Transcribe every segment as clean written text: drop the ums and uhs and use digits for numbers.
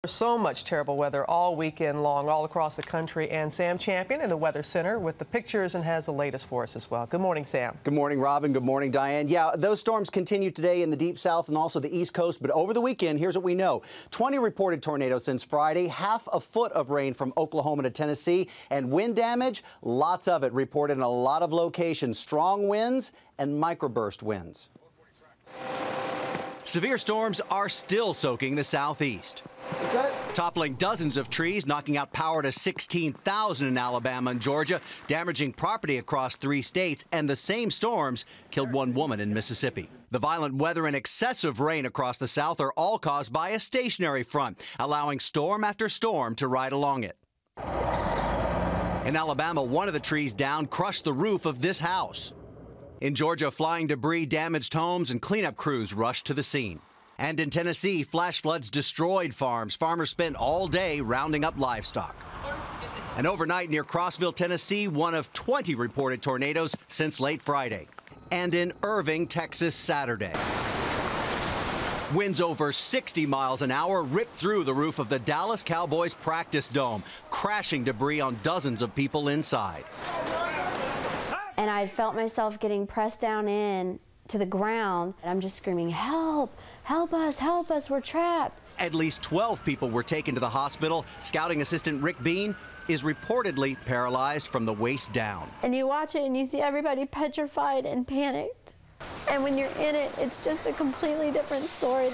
So much terrible weather all weekend long, all across the country. And Sam Champion in the Weather Center with the pictures and has the latest for us as well. Good morning, Sam. Good morning, Robin. Good morning, Diane. Yeah, those storms continue today in the deep south and also the east coast. But over the weekend, here's what we know. 20 reported tornadoes since Friday, half a foot of rain from Oklahoma to Tennessee, and wind damage, lots of it reported in a lot of locations. Strong winds and microburst winds. Severe storms are still soaking the southeast, toppling dozens of trees, knocking out power to 16,000 in Alabama and Georgia, damaging property across 3 states, and the same storms killed 1 woman in Mississippi. The violent weather and excessive rain across the south are all caused by a stationary front, allowing storm after storm to ride along it. In Alabama, one of the trees down crushed the roof of this house. In Georgia, flying debris damaged homes and cleanup crews rushed to the scene. And in Tennessee, flash floods destroyed farms. Farmers spent all day rounding up livestock. And overnight near Crossville, Tennessee, one of 20 reported tornadoes since late Friday. And in Irving, Texas, Saturday. Winds over 60 miles an hour ripped through the roof of the Dallas Cowboys practice dome, crashing debris on dozens of people inside. And I felt myself getting pressed down in to the ground. And I'm just screaming, help, help us, we're trapped. At least 12 people were taken to the hospital. Scouting assistant Rick Bean is reportedly paralyzed from the waist down. And you watch it and you see everybody petrified and panicked. And when you're in it, it's just a completely different story.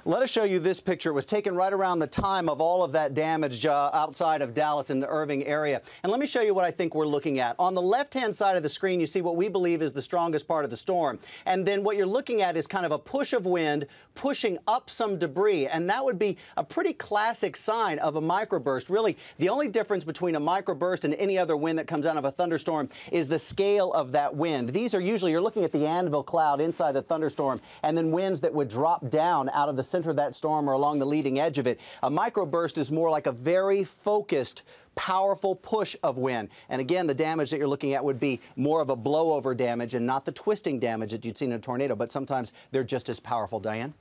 Let us show you this picture. It was taken right around the time of all of that damage outside of Dallas in the Irving area. And let me show you what I think we're looking at. On the left-hand side of the screen, you see what we believe is the strongest part of the storm. And then what you're looking at is kind of a push of wind pushing up some debris. And that would be a pretty classic sign of a microburst. Really, the only difference between a microburst and any other wind that comes out of a thunderstorm is the scale of that wind. These are usually, you're looking at the anvil cloud inside the thunderstorm, and then winds that would drop down out of the center of that storm or along the leading edge of it. A microburst is more like a very focused, powerful push of wind. And again, the damage that you're looking at would be more of a blowover damage and not the twisting damage that you'd see in a tornado, but sometimes they're just as powerful. Diane?